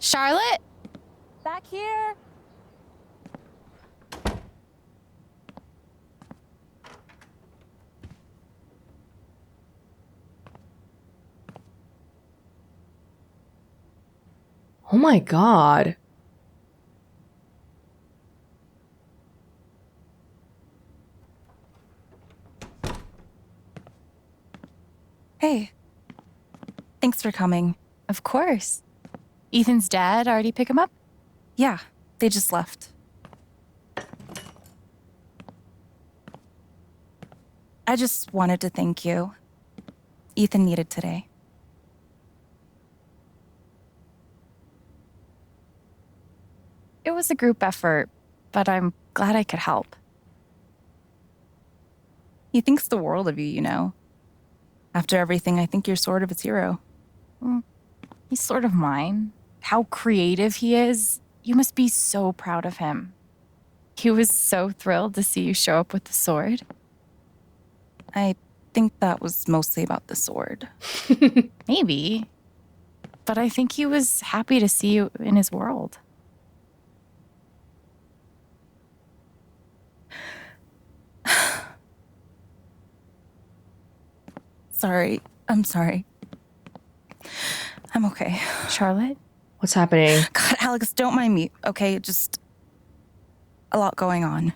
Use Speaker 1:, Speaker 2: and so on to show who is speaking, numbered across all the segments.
Speaker 1: Charlotte?
Speaker 2: Back here.
Speaker 3: Oh my god.
Speaker 2: Hey. Thanks for coming.
Speaker 1: Of course. Ethan's dad already pick him up?
Speaker 2: Yeah, they just left. I just wanted to thank you. Ethan needed today.
Speaker 1: It was a group effort, but I'm glad I could help.
Speaker 2: He thinks the world of you, you know. After everything, I think you're sort of his hero.
Speaker 1: He's sort of mine. How creative he is. You must be so proud of him. He was so thrilled to see you show up with the sword.
Speaker 2: I think that was mostly about the sword.
Speaker 1: Maybe. But I think he was happy to see you in his world.
Speaker 2: I'm sorry. I'm okay.
Speaker 1: Charlotte?
Speaker 3: What's happening?
Speaker 2: God, Alex, don't mind me, okay? Just a lot going on.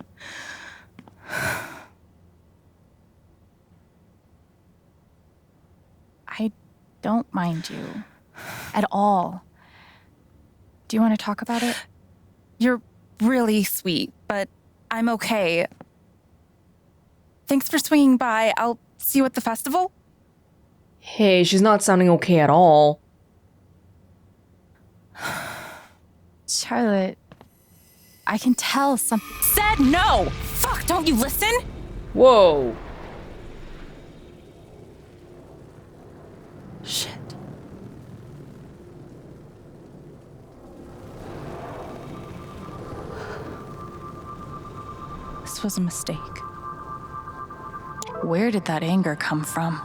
Speaker 1: I don't mind you. At all. Do you want to talk about it?
Speaker 2: You're really sweet, but I'm okay. Thanks for swinging by. I'll see you at the festival.
Speaker 3: Hey, she's not sounding okay at all.
Speaker 1: Charlotte, I can tell something.
Speaker 2: Said no! Fuck, don't you listen?
Speaker 3: Whoa.
Speaker 2: Shit. This was a mistake.
Speaker 1: Where did that anger come from?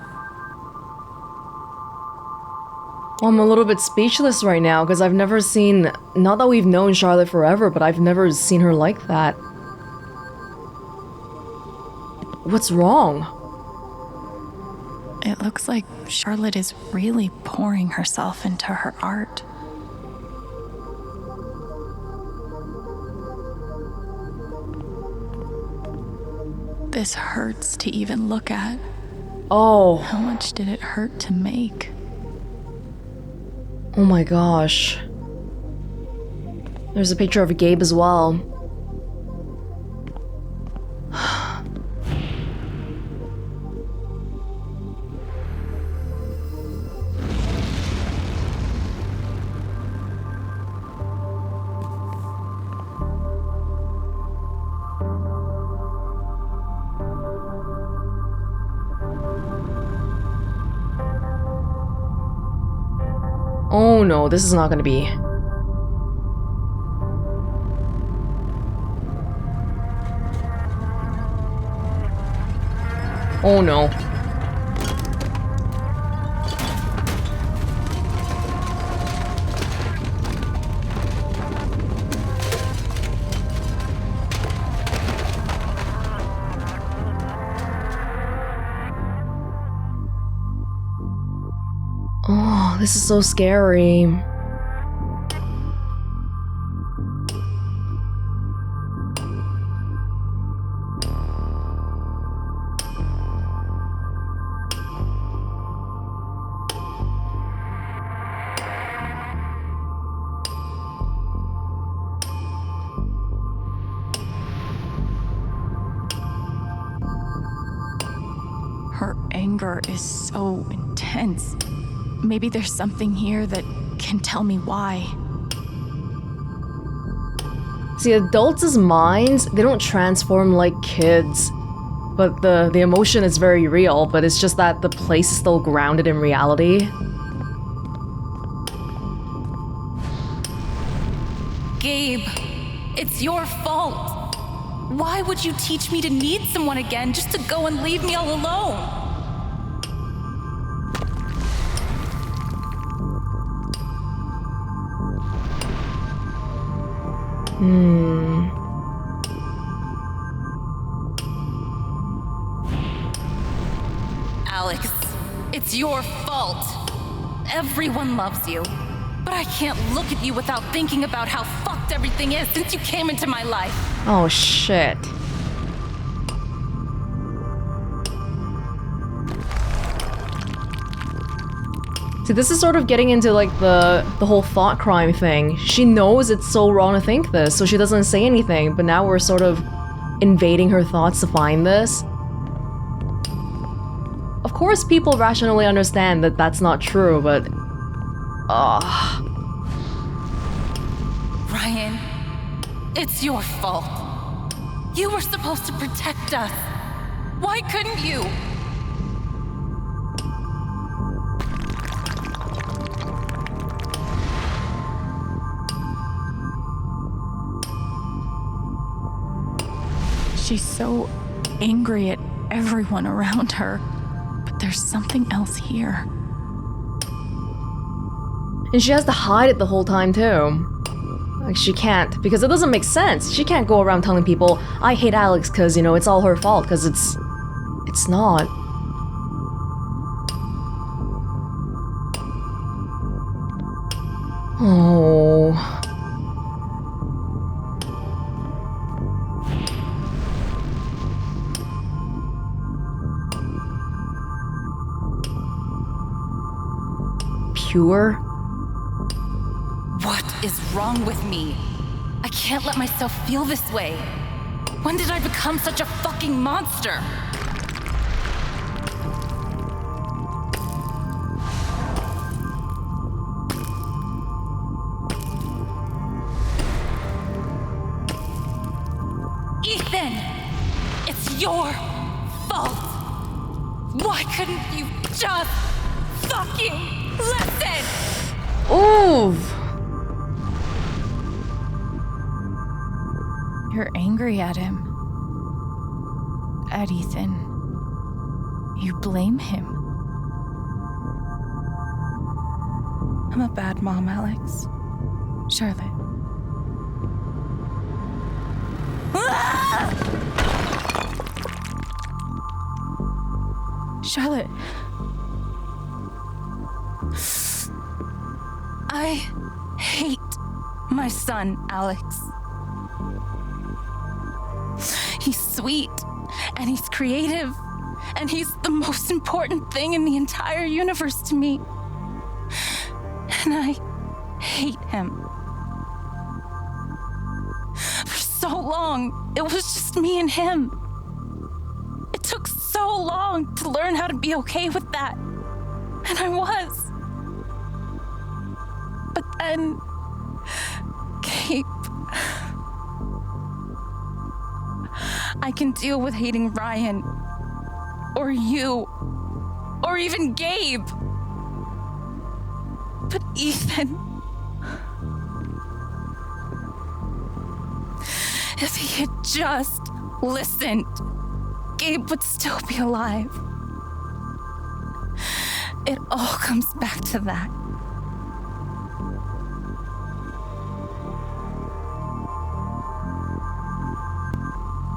Speaker 3: Well, I'm a little bit speechless right now because I've never seen, not that we've known Charlotte forever, but I've never seen her like that. What's wrong?
Speaker 1: It looks like Charlotte is really pouring herself into her art. This hurts to even look at.
Speaker 3: Oh.
Speaker 1: How much did it hurt to make?
Speaker 3: Oh my gosh. There's a picture of Gabe as well. Oh no, this is not gonna be. Oh no. Oh, this is so scary.
Speaker 1: Her anger is so intense. Maybe there's something here that can tell me why.
Speaker 3: See, adults' minds, they don't transform like kids. But the emotion is very real, but it's just that the place is still grounded in reality.
Speaker 2: Gabe, it's your fault. Why would you teach me to need someone again just to go and leave me all alone? Alex, it's your fault. Everyone loves you. But I can't look at you without thinking about how fucked everything is since you came into my life.
Speaker 3: Oh shit. See, this is sort of getting into like the whole thought crime thing. She knows it's so wrong to think this, so she doesn't say anything, but now we're sort of invading her thoughts to find this. Of course, people rationally understand that that's not true, but...
Speaker 2: Ryan, it's your fault. You were supposed to protect us. Why couldn't you?
Speaker 1: She's so angry at everyone around her, but there's something else here.
Speaker 3: And she has to hide it the whole time, too. Like, she can't, because it doesn't make sense. She can't go around telling people, I hate Alex because, you know, it's all her fault, because it's not. Oh... Pure?
Speaker 2: What is wrong with me? I can't let myself feel this way. When did I become such a fucking monster? Ethan! It's your fault! Why couldn't you just fucking listen!
Speaker 3: Ooh!
Speaker 1: You're angry at him. At Ethan. You blame him.
Speaker 2: I'm a bad mom, Alex.
Speaker 1: Charlotte. Charlotte.
Speaker 2: I hate my son, Alex. He's sweet, and he's creative, and he's the most important thing in the entire universe to me. And I hate him. For so long, it was just me and him. It took so long to learn how to be okay with that. And I was. But then, Gabe, I can deal with hating Ryan, or you, or even Gabe. But Ethan, if he had just listened, Gabe would still be alive. It all comes back to that.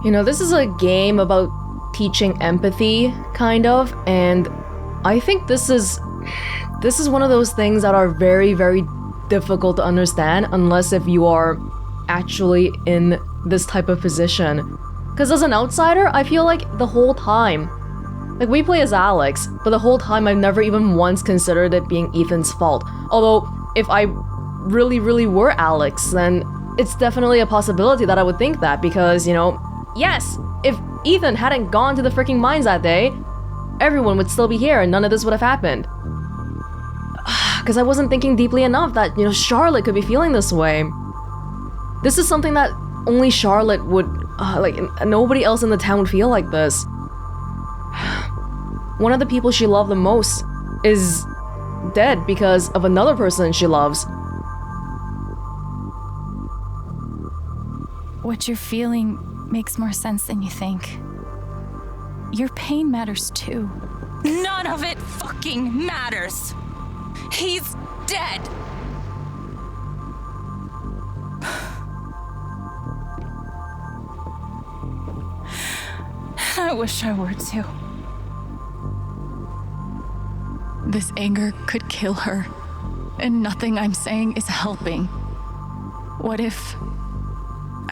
Speaker 3: You know, this is a game about teaching empathy, kind of, and I think this is one of those things that are very, very difficult to understand unless if you are actually in this type of position. Because as an outsider, I feel like the whole time, like we play as Alex, but the whole time I've never even once considered it being Ethan's fault. Although, if I really, really were Alex, then it's definitely a possibility that I would think that because, you know, yes, if Ethan hadn't gone to the freaking mines that day, everyone would still be here and none of this would have happened. Because I wasn't thinking deeply enough that, you know, Charlotte could be feeling this way. This is something that only Charlotte would, like, nobody else in the town would feel like this. One of the people she loved the most is dead because of another person she loves.
Speaker 1: What you're feeling makes more sense than you think. Your pain matters too.
Speaker 2: None of it fucking matters. He's dead.
Speaker 1: wish I were too. This anger could kill her, and nothing I'm saying is helping. What if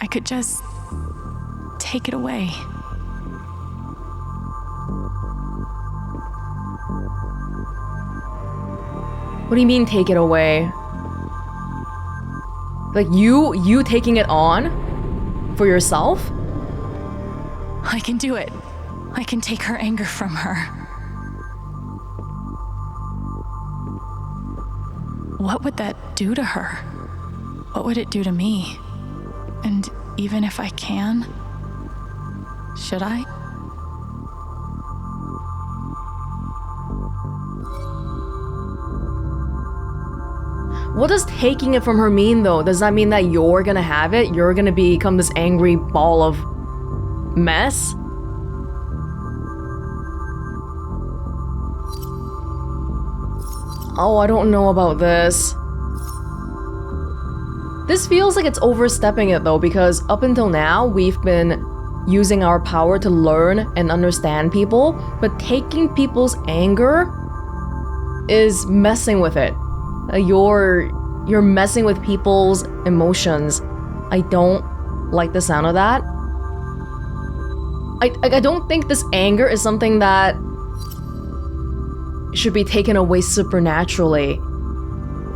Speaker 1: I could just take it away?
Speaker 3: What do you mean take it away? Like you taking it on? For yourself?
Speaker 1: I can do it. I can take her anger from her. What would that do to her? What would it do to me? And even if I can, should I?
Speaker 3: What does taking it from her mean though? Does that mean that you're gonna have it? You're gonna become this angry ball of mess? Oh, I don't know about this. This feels like it's overstepping it though, because up until now, we've been using our power to learn and understand people, but taking people's anger is messing with it. You're messing with people's emotions. I don't like the sound of that. I don't think this anger is something that should be taken away supernaturally.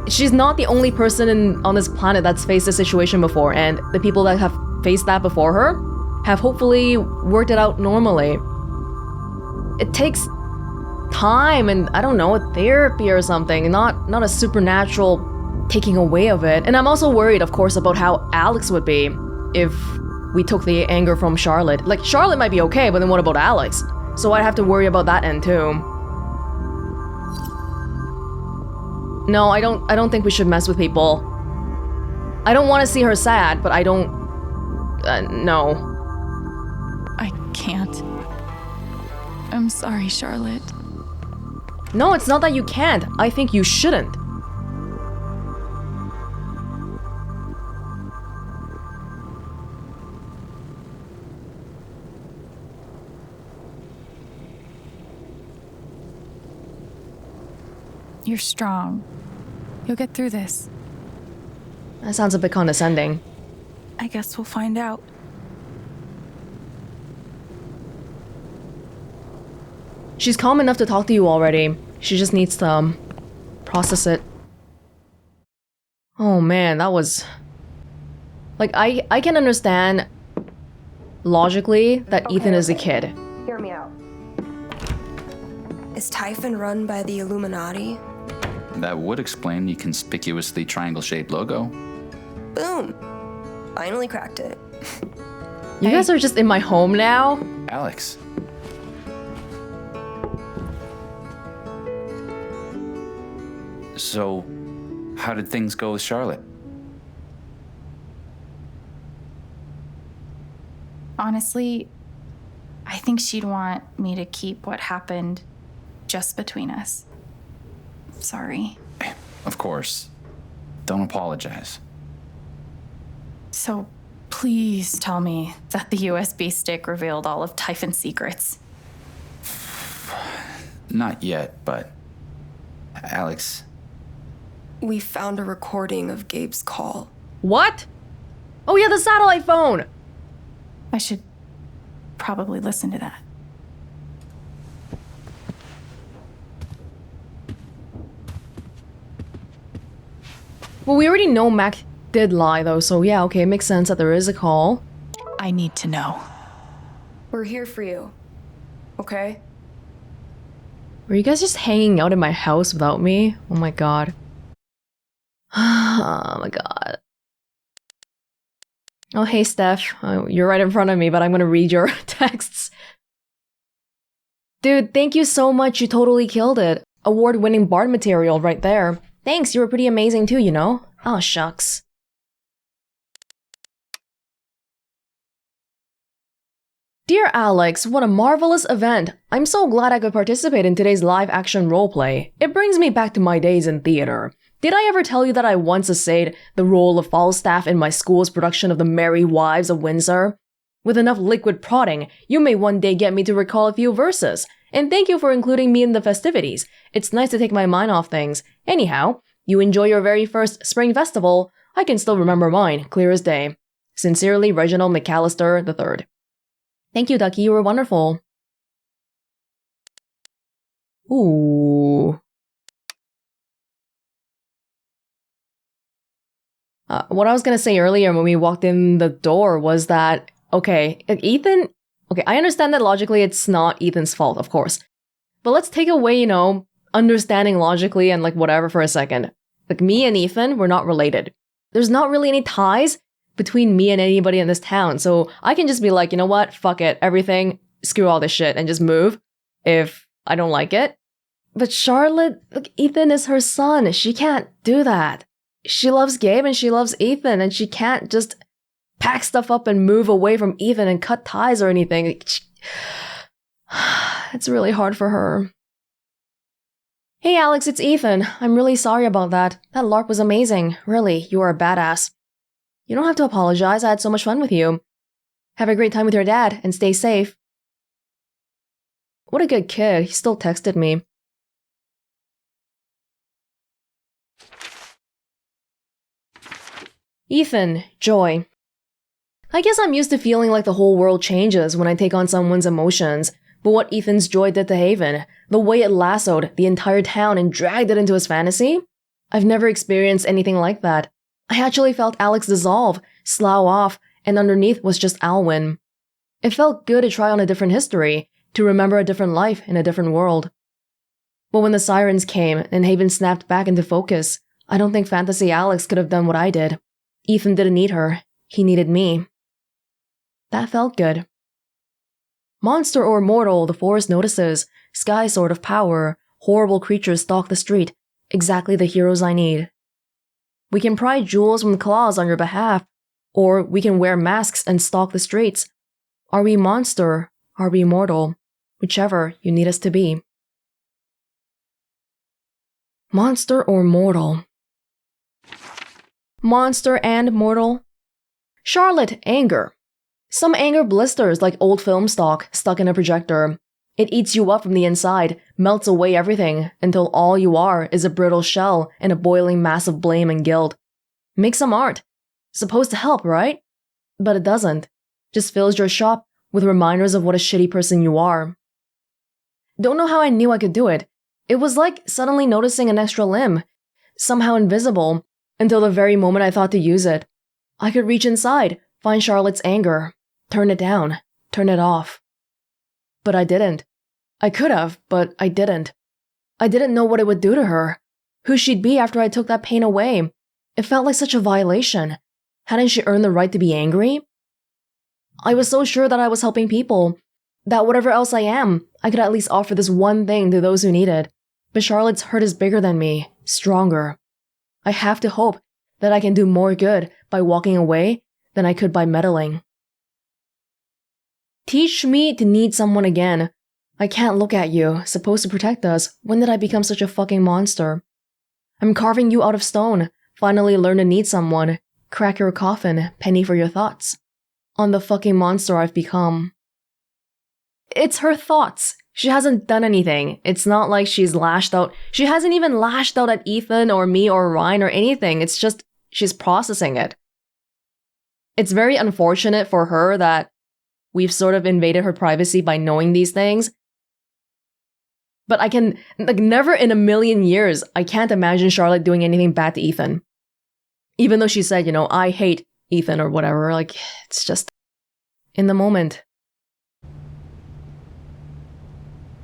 Speaker 3: She's not the only person on this planet that's faced this situation before, and the people that have faced that before her have hopefully worked it out normally. It takes time and, I don't know, a therapy or something, not a supernatural taking away of it. And I'm also worried, of course, about how Alex would be if we took the anger from Charlotte. Like, Charlotte might be okay, but then what about Alex? So I'd have to worry about that end too. No, I don't think we should mess with people. I don't want to see her sad, but I don't... no.
Speaker 1: I can't. I'm sorry, Charlotte.
Speaker 3: No, it's not that you can't. I think you shouldn't.
Speaker 1: You're strong. You'll get through this.
Speaker 3: That sounds a bit condescending.
Speaker 1: I guess we'll find out.
Speaker 3: She's calm enough to talk to you already. She just needs to process it. Oh man, that was... Like, I can understand logically that Ethan is a kid.
Speaker 4: Hear me out. Is Typhon run by the Illuminati?
Speaker 5: That would explain the conspicuously triangle-shaped logo.
Speaker 4: Boom! Finally cracked it.
Speaker 3: You guys are just in my home now?
Speaker 5: Alex. So, how did things go with Charlotte?
Speaker 1: Honestly, I think she'd want me to keep what happened just between us. Sorry.
Speaker 5: Of course. Don't apologize.
Speaker 1: So please tell me that the USB stick revealed all of Typhon's secrets.
Speaker 5: Not yet, but... Alex...
Speaker 4: We found a recording of Gabe's call.
Speaker 3: What? Oh yeah, the satellite phone!
Speaker 1: I should probably listen to that.
Speaker 3: Well, we already know Mac did lie though, so yeah, okay, it makes sense that there is a call.
Speaker 1: I need to know.
Speaker 4: We're here for you. Okay?
Speaker 3: Were you guys just hanging out in my house without me? Oh my god. Oh my god. Oh, hey, Steph. You're right in front of me, but I'm gonna read your texts. Dude, thank you so much. You totally killed it. Award-winning Bard material right there. Thanks, you were pretty amazing too, you know? Oh, shucks. Dear Alex, what a marvelous event. I'm so glad I could participate in today's live-action roleplay. It brings me back to my days in theater. Did I ever tell you that I once essayed the role of Falstaff in my school's production of The Merry Wives of Windsor? With enough liquid prodding, you may one day get me to recall a few verses. And thank you for including me in the festivities. It's nice to take my mind off things. Anyhow, you enjoy your very first spring festival. I can still remember mine, clear as day. Sincerely, Reginald McAllister III. Thank you, Ducky. You were wonderful. Ooh. What I was gonna say earlier when we walked in the door was that, okay, Ethan... Okay, I understand that logically it's not Ethan's fault, of course. But let's take away, understanding logically and whatever for a second. Me and Ethan, we're not related. There's not really any ties between me and anybody in this town, so I can just be like, you know what, fuck it, everything, screw all this shit, and just move if I don't like it. But Charlotte, Ethan is her son, she can't do that. She loves Gabe and she loves Ethan, and she can't just pack stuff up and move away from Ethan and cut ties or anything. It's really hard for her. Hey Alex, it's Ethan. I'm really sorry about that. That LARP was amazing. Really, you are a badass. You don't have to apologize, I had so much fun with you. Have a great time with your dad, and stay safe. What a good kid, he still texted me. Ethan, Joy. I guess I'm used to feeling like the whole world changes when I take on someone's emotions, but what Ethan's joy did to Haven, the way it lassoed the entire town and dragged it into his fantasy, I've never experienced anything like that. I actually felt Alex dissolve, slough off, and underneath was just Alwyn. It felt good to try on a different history, to remember a different life in a different world. But when the sirens came and Haven snapped back into focus, I don't think Fantasy Alex could have done what I did. Ethan didn't need her, he needed me. That felt good. Monster or mortal, the forest notices. Sky sword of power. Horrible creatures stalk the street. Exactly the heroes I need. We can pry jewels from claws on your behalf, or we can wear masks and stalk the streets. Are we monster? Are we mortal? Whichever you need us to be. Monster or mortal? Monster and mortal? Charlotte, anger. Some anger blisters like old film stock stuck in a projector. It eats you up from the inside, melts away everything, until all you are is a brittle shell and a boiling mass of blame and guilt. Make some art. Supposed to help, right? But it doesn't. Just fills your shop with reminders of what a shitty person you are. Don't know how I knew I could do it. It was like suddenly noticing an extra limb, somehow invisible, until the very moment I thought to use it. I could reach inside, find Charlotte's anger, turn it down, turn it off. But I didn't. I could have, but I didn't. I didn't know what it would do to her, who she'd be after I took that pain away. It felt like such a violation. Hadn't she earned the right to be angry? I was so sure that I was helping people, that whatever else I am, I could at least offer this one thing to those who need it. But Charlotte's hurt is bigger than me, stronger. I have to hope that I can do more good by walking away than I could by meddling. Teach me to need someone again. I can't look at you, supposed to protect us. When did I become such a fucking monster? I'm carving you out of stone. Finally learn to need someone. Crack your coffin, penny for your thoughts. On the fucking monster I've become. It's her thoughts. She hasn't done anything. It's not like she's lashed out. She hasn't even lashed out at Ethan or me or Ryan or anything. It's just she's processing it. It's very unfortunate for her that we've sort of invaded her privacy by knowing these things. But I can, never in a million years, I can't imagine Charlotte doing anything bad to Ethan. Even though she said, I hate Ethan or whatever, it's just in the moment.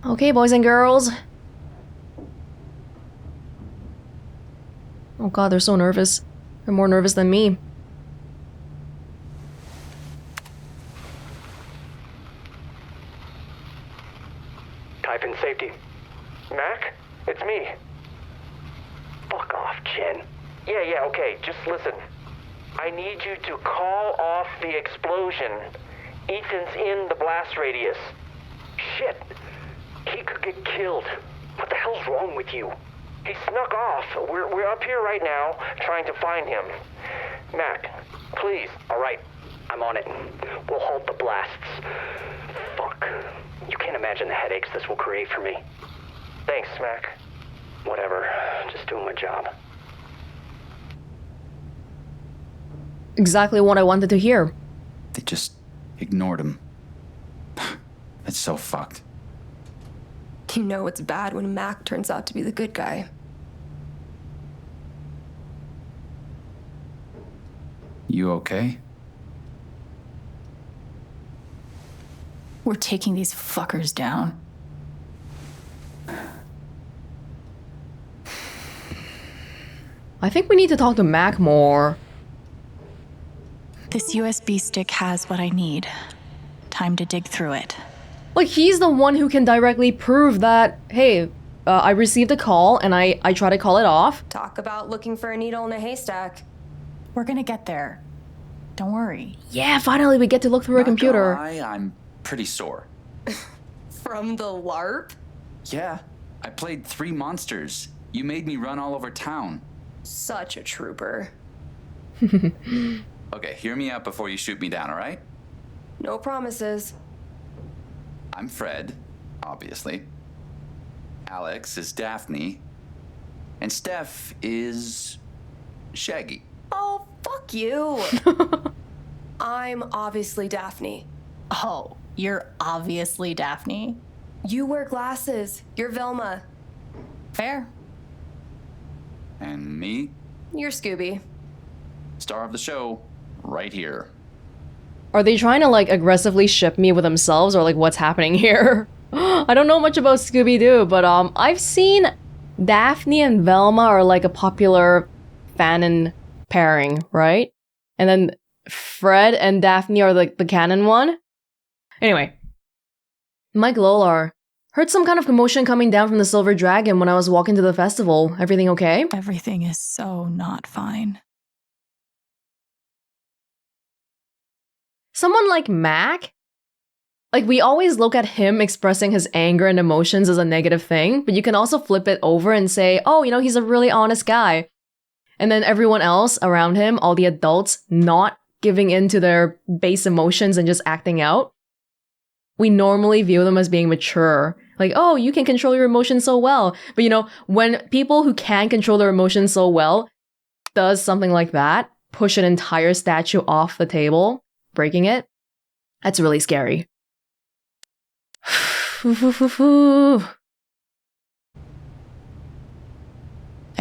Speaker 3: Okay, boys and girls. Oh god, they're so nervous. They're more nervous than me.
Speaker 6: Typhon safety. Mac? It's me. Fuck off, Chen. Yeah, okay, just listen. I need you to call off the explosion. Ethan's in the blast radius. Shit. He could get killed. What the hell's wrong with you? He snuck off. We're up here right now, trying to find him. Mac, please. All right. I'm on it. We'll halt the blasts. Fuck. You can't imagine the headaches this will create for me. Thanks, Mac. Whatever. Just doing my job.
Speaker 3: Exactly what I wanted to hear.
Speaker 5: They just ignored him. That's so fucked.
Speaker 4: You know it's bad when Mac turns out to be the good guy.
Speaker 5: You okay?
Speaker 1: We're taking these fuckers down.
Speaker 3: I think we need to talk to Mac more.
Speaker 1: This USB stick has what I need. Time to dig through it.
Speaker 3: Like, he's the one who can directly prove that, hey, I received a call and I try to call it off.
Speaker 4: Talk about looking for a needle in a haystack.
Speaker 1: We're gonna get there. Don't worry.
Speaker 3: Yeah, finally we get to look through a computer.
Speaker 5: Not gonna lie, I'm pretty sore.
Speaker 4: From the LARP?
Speaker 5: Yeah, I played 3 monsters. You made me run all over town.
Speaker 4: Such a trooper.
Speaker 5: Okay, hear me out before you shoot me down, all right?
Speaker 4: No promises.
Speaker 5: I'm Fred, obviously. Alex is Daphne. And Steph is Shaggy.
Speaker 4: Oh, fuck you. I'm obviously Daphne.
Speaker 1: Oh, you're obviously Daphne.
Speaker 4: You wear glasses. You're Velma.
Speaker 1: Fair.
Speaker 5: And me,
Speaker 4: You're Scooby.
Speaker 5: star of the show, right here.
Speaker 3: Are they trying to, like, aggressively ship me with themselves, or, like, what's happening here? I don't know much about Scooby-Doo, but, I've seen Daphne and Velma are, like, a popular fanon pairing, right? And then Fred and Daphne are, like, the canon one? Anyway. Mike Lolar. Heard some kind of commotion coming down from the Silver Dragon when I was walking to the festival. Everything okay?
Speaker 1: Everything is so not fine.
Speaker 3: Someone like Mac? Like, we always look at him expressing his anger and emotions as a negative thing, but you can also flip it over and say, oh, you know, he's a really honest guy. And then everyone else around him, all the adults, not giving in to their base emotions and just acting out. We normally view them as being mature. Like, oh, you can control your emotions so well. But you know, when people who can control their emotions so well does something like that, push an entire statue off the table, breaking it, that's really scary.
Speaker 1: A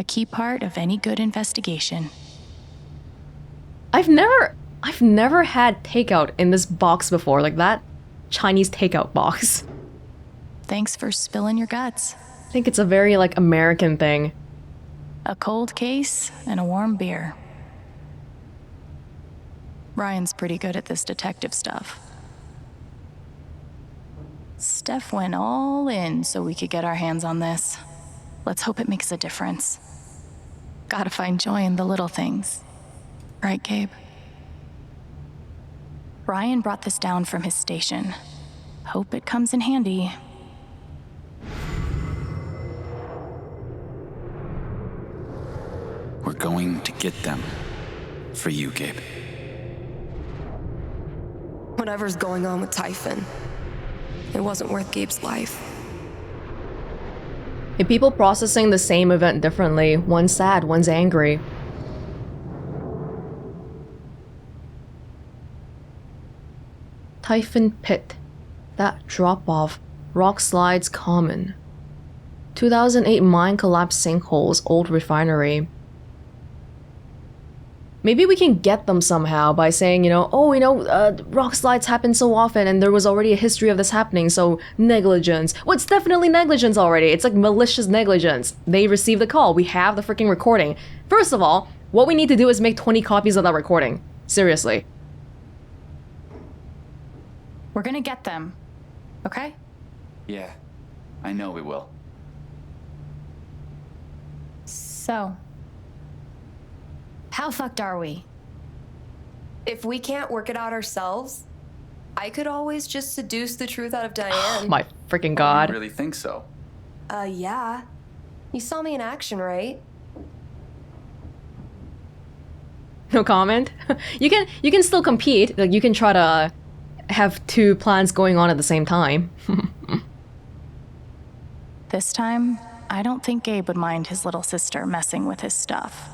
Speaker 1: key part of any good investigation.
Speaker 3: I've never had takeout in this box before, like that Chinese takeout box.
Speaker 1: Thanks for spilling your guts.
Speaker 3: I think it's a very, like, American thing.
Speaker 1: A cold case and a warm beer. Ryan's pretty good at this detective stuff. Steph went all in so we could get our hands on this. Let's hope it makes a difference. Gotta find joy in the little things. Right, Gabe? Ryan brought this down from his station. Hope it comes in handy.
Speaker 5: We're going to get them. For you, Gabe.
Speaker 4: Whatever's going on with Typhon, it wasn't worth Gabe's life.
Speaker 3: If people processing the same event differently, one's sad, one's angry. Typhon Pit. That drop-off. Rock slides common. 2008 mine collapse sinkholes, old refinery. Maybe we can get them somehow by saying, you know, oh, you know, rock slides happen so often and there was already a history of this happening, so negligence. Well, it's definitely negligence already. It's like malicious negligence. They received the call. We have the freaking recording. First of all, what we need to do is make 20 copies of that recording. Seriously.
Speaker 1: We're gonna get them. Okay?
Speaker 5: Yeah, I know we will.
Speaker 1: So, how fucked are we?
Speaker 4: If we can't work it out ourselves, I could always just seduce the truth out of Diane.
Speaker 3: My freaking god.
Speaker 5: You really think so?
Speaker 4: Yeah. You saw me in action, right?
Speaker 3: No comment. You can still compete. Like you can try to have two plans going on at the same time.
Speaker 1: This time, I don't think Gabe would mind his little sister messing with his stuff.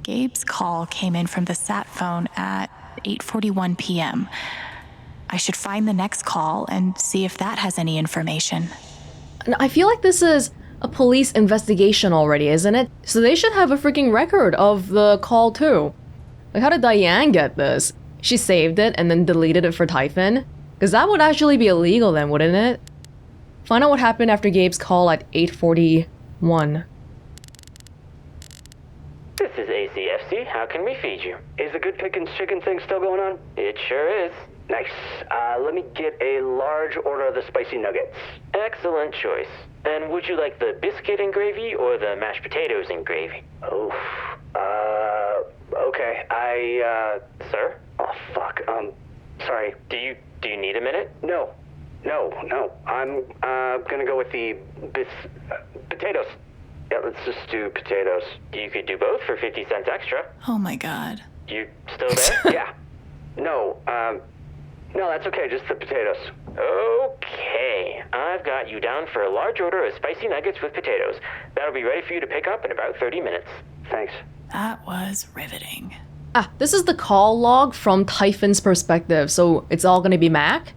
Speaker 1: Gabe's call came in from the sat phone at 8:41 p.m. I should find the next call and see if that has any information.
Speaker 3: And I feel like this is a police investigation already, isn't it? So they should have a freaking record of the call too. Like, how did Diane get this? She saved it and then deleted it for Typhon? Because that would actually be illegal then, wouldn't it? Find out what happened after Gabe's call at 8:41.
Speaker 6: This is ACFC. How can we feed you? Is the good pickings chicken thing still going on? It sure is. Nice. Let me get a large order of the spicy nuggets. Excellent choice. And would you like the biscuit and gravy or the mashed potatoes and gravy? Oh, okay. Sir? Oh, fuck. Sorry. Do you need a minute? No. I'm gonna go with the potatoes. Yeah, let's just do potatoes. You could do both for 50 cents extra.
Speaker 1: Oh my god.
Speaker 6: You still there? Yeah. No, that's okay, just the potatoes. Okay, I've got you down for a large order of spicy nuggets with potatoes. That'll be ready for you to pick up in about 30 minutes. Thanks.
Speaker 1: That was riveting.
Speaker 3: Ah, this is the call log from Typhon's perspective, so it's all gonna be Mac?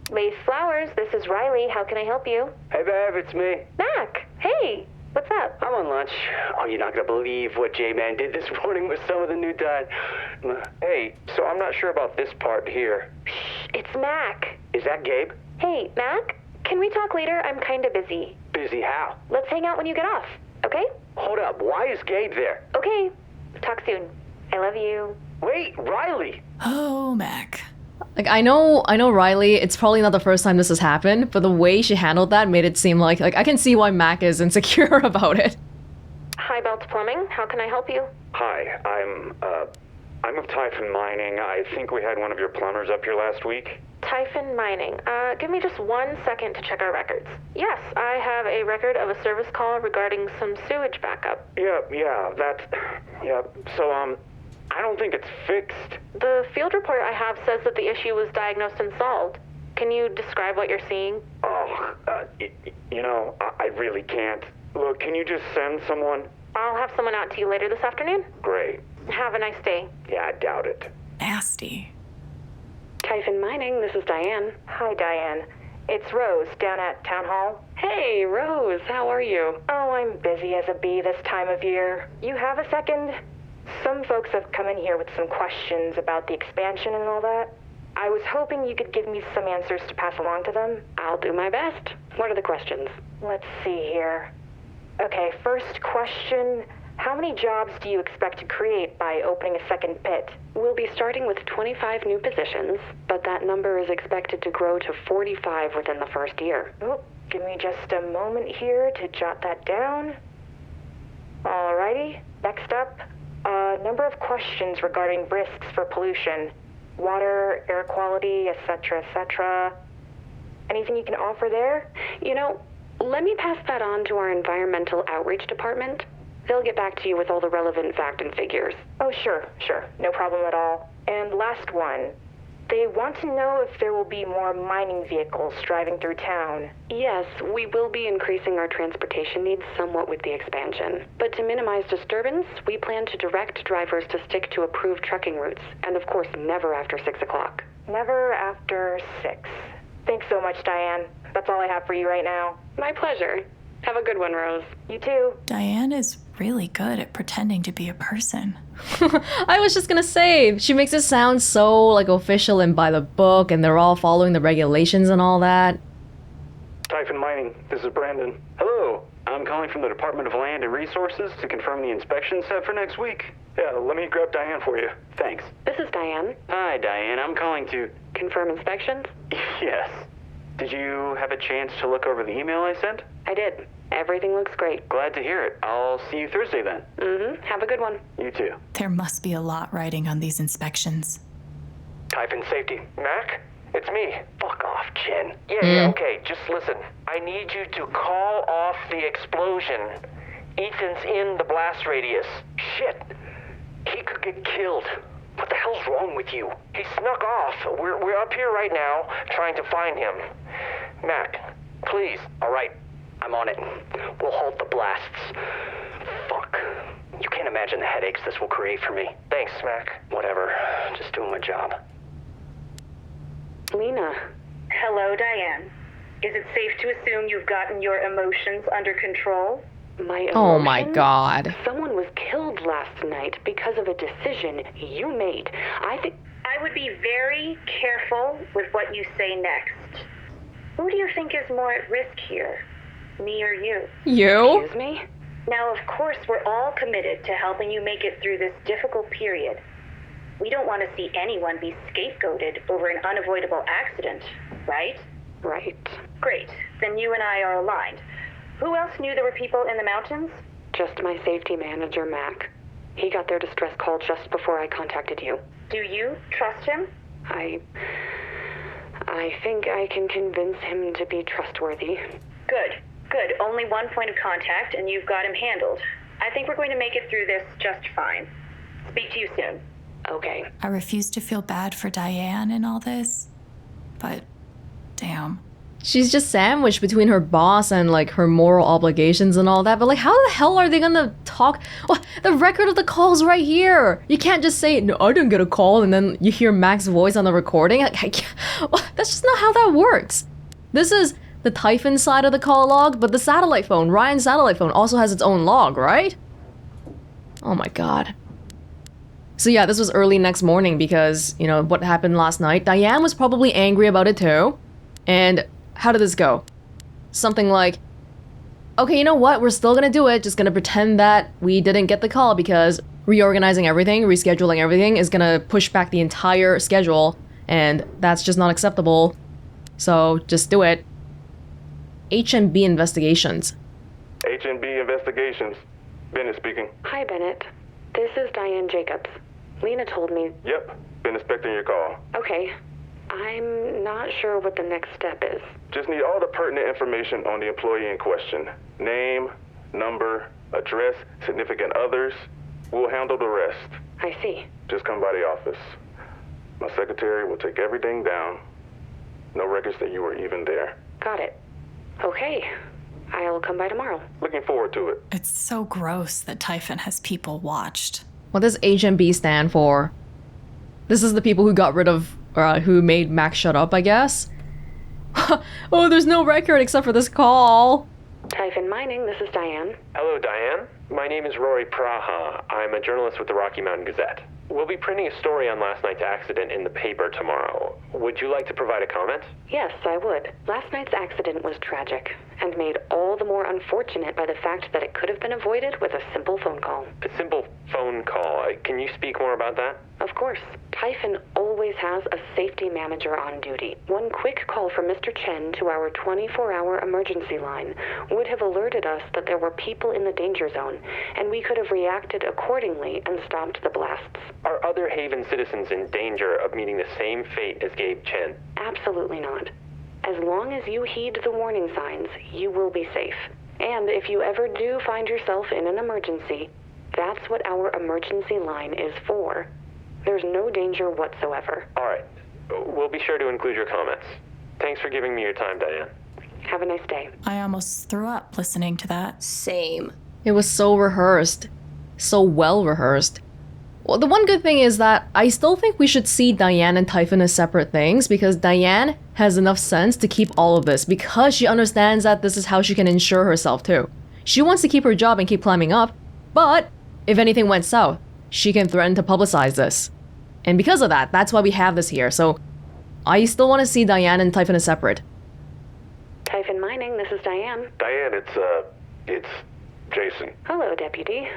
Speaker 7: Lace Flowers, this is Riley. How can I help you?
Speaker 6: Hey, babe, it's me.
Speaker 7: Mac, hey, what's up?
Speaker 6: I'm on lunch. Oh, you're not gonna believe what J-Man did this morning with some of the new Diane. Hey, so I'm not sure about this part here.
Speaker 7: It's Mac.
Speaker 6: Is that Gabe?
Speaker 7: Hey, Mac, can we talk later? I'm kinda busy.
Speaker 6: Busy how?
Speaker 7: Let's hang out when you get off, okay?
Speaker 6: Hold up, why is Gabe there?
Speaker 7: Okay, talk soon. I love you.
Speaker 6: Wait, Riley!
Speaker 1: Oh, Mac.
Speaker 3: Like, I know Riley, it's probably not the first time this has happened, but the way she handled that made it seem like I can see why Mac is insecure about it.
Speaker 7: Hi, Belts Plumbing. How can I help you?
Speaker 8: Hi, I'm of Typhon Mining. I think we had one of your plumbers up here last week.
Speaker 7: Typhon Mining. Give me just 1 second to check our records. Yes, I have a record of a service call regarding some sewage backup.
Speaker 8: Yeah, so, I don't think it's fixed.
Speaker 7: The field report I have says that the issue was diagnosed and solved. Can you describe what you're seeing?
Speaker 8: Oh, I really can't. Look, can you just send someone?
Speaker 7: I'll have someone out to you later this afternoon.
Speaker 8: Great.
Speaker 7: Have a nice day.
Speaker 8: Yeah, I doubt it.
Speaker 1: Nasty.
Speaker 7: Typhon Mining, this is Diane. Hi, Diane. It's Rose down at Town Hall. Hey, Rose, how are you? Oh, I'm busy as a bee this time of year. You have a second? Some folks have come in here with some questions about the expansion and all that. I was hoping you could give me some answers to pass along to them. I'll do my best. What are the questions? Let's see here. Okay, first question. How many jobs do you expect to create by opening a second pit? We'll be starting with 25 new positions, but that number is expected to grow to 45 within the first year. Oh, give me just a moment here to jot that down. Alrighty, next up. Number of questions regarding risks for pollution, water, air quality, etc., etc. Anything you can offer there? Let me pass that on to our environmental outreach department. They'll get back to you with all the relevant fact and figures. Oh, sure. No problem at all. And last one. They want to know if there will be more mining vehicles driving through town. Yes, we will be increasing our transportation needs somewhat with the expansion. But to minimize disturbance, we plan to direct drivers to stick to approved trucking routes. And of course, never after 6 o'clock. Never after 6. Thanks so much, Diane. That's all I have for you right now. My pleasure. Have a good one, Rose. You too.
Speaker 1: Diane is really good at pretending to be a person.
Speaker 3: I was just gonna say, she makes it sound so, official and by the book, and they're all following the regulations and all that.
Speaker 8: Typhon Mining, this is Brandon. Hello, I'm calling from the Department of Land and Resources to confirm the inspection set for next week. Yeah, let me grab Diane for you. Thanks.
Speaker 7: This is Diane.
Speaker 6: Hi, Diane. I'm calling to...
Speaker 7: Confirm inspections?
Speaker 8: Yes. Did you have a chance to look over the email I sent?
Speaker 7: I did. Everything looks great.
Speaker 8: Glad to hear it. I'll see you Thursday then.
Speaker 7: Mm-hmm. Have a good one.
Speaker 8: You too.
Speaker 1: There must be a lot riding on these inspections.
Speaker 6: Typhon Safety. Mac? It's me. Fuck off, Chen. Yeah, okay. Just listen. I need you to call off the explosion. Ethan's in the blast radius. Shit. He could get killed. What the hell's wrong with you? He snuck off. We're up here right now, trying to find him. Mac, please.
Speaker 9: All right, I'm on it. We'll halt the blasts. Fuck. You can't imagine the headaches this will create for me.
Speaker 6: Thanks, Mac.
Speaker 9: Whatever. Just doing my job.
Speaker 4: Lena.
Speaker 7: Hello, Diane. Is it safe to assume you've gotten your emotions under control?
Speaker 4: My emotions?
Speaker 3: Oh my god.
Speaker 4: Someone was killed last night because of a decision you made.
Speaker 7: I would be very careful with what you say next. Who do you think is more at risk here? Me or you?
Speaker 3: You?
Speaker 4: Excuse me?
Speaker 7: Now, of course, we're all committed to helping you make it through this difficult period. We don't want to see anyone be scapegoated over an unavoidable accident, right?
Speaker 4: Right.
Speaker 7: Great. Then you and I are aligned. Who else knew there were people in the mountains?
Speaker 4: Just my safety manager, Mac. He got their distress call just before I contacted you.
Speaker 7: Do you trust him?
Speaker 4: I think I can convince him to be trustworthy.
Speaker 7: Good. Good. Only one point of contact, and you've got him handled. I think we're going to make it through this just fine. Speak to you soon.
Speaker 4: Okay.
Speaker 1: I refuse to feel bad for Diane in all this, but damn.
Speaker 3: She's just sandwiched between her boss and like her moral obligations and all that, but like how the hell are they gonna talk? Oh, the record of the call's right here. You can't just say, no, I didn't get a call, and then you hear Mac's voice on the recording. That's just not how that works. This is the Typhon side of the call log, but the satellite phone, Ryan's satellite phone, also has its own log, right? Oh my god. So yeah, this was early next morning because, you know, what happened last night. Diane was probably angry about it too. And how did this go? Something like, okay, you know what? We're still gonna do it. Just gonna pretend that we didn't get the call because reorganizing everything, rescheduling everything is gonna push back the entire schedule, and that's just not acceptable. So just do it. HMB investigations.
Speaker 8: HMB investigations. Bennett speaking.
Speaker 4: Hi, Bennett. This is Diane Jacobs. Lena told me...
Speaker 8: Yep, been expecting your call.
Speaker 4: Okay. I'm not sure what the next step is.
Speaker 8: Just need all the pertinent information on the employee in question. Name, number, address, significant others. We'll handle the rest.
Speaker 4: I see.
Speaker 8: Just come by the office. My secretary will take everything down. No records that you were even there.
Speaker 4: Got it. Okay. I'll come by tomorrow.
Speaker 8: Looking forward to it.
Speaker 1: It's so gross that Typhon has people watched.
Speaker 3: What does HMB stand for? This is the people who got rid of, who made Mac shut up, I guess? Oh, there's no record except for this call.
Speaker 4: Typhon Mining, this is Diane.
Speaker 6: Hello, Diane. My name is Rory Praha. I'm a journalist with the Rocky Mountain Gazette. We'll be printing a story on last night's accident in the paper tomorrow. Would you like to provide a comment?
Speaker 4: Yes, I would. Last night's accident was tragic, and made all the more unfortunate by the fact that it could have been avoided with a simple phone call.
Speaker 6: A simple phone call. Can you speak more about that?
Speaker 4: Of course. Typhon always has a safety manager on duty. One quick call from Mr. Chen to our 24-hour emergency line would have alerted us that there were people in the danger zone, and we could have reacted accordingly and stopped the blasts.
Speaker 6: Are other Haven citizens in danger of meeting the same fate as Gabe Chen?
Speaker 4: Absolutely not. As long as you heed the warning signs, you will be safe. And if you ever do find yourself in an emergency, that's what our emergency line is for. There's no danger whatsoever.
Speaker 6: All right. We'll be sure to include your comments. Thanks for giving me your time, Diane.
Speaker 4: Have a nice day.
Speaker 1: I almost threw up listening to that.
Speaker 4: Same.
Speaker 3: It was so rehearsed. So well rehearsed. Well, the one good thing is that I still think we should see Diane and Typhon as separate things because Diane has enough sense to keep all of this because she understands that this is how she can insure herself too. She wants to keep her job and keep climbing up, but if anything went south, she can threaten to publicize this. And because of that, that's why we have this here, so I still want to see Diane and Typhon as separate.
Speaker 4: Typhon Mining, this is Diane.
Speaker 8: Diane, it's Jason.
Speaker 4: Hello, Deputy.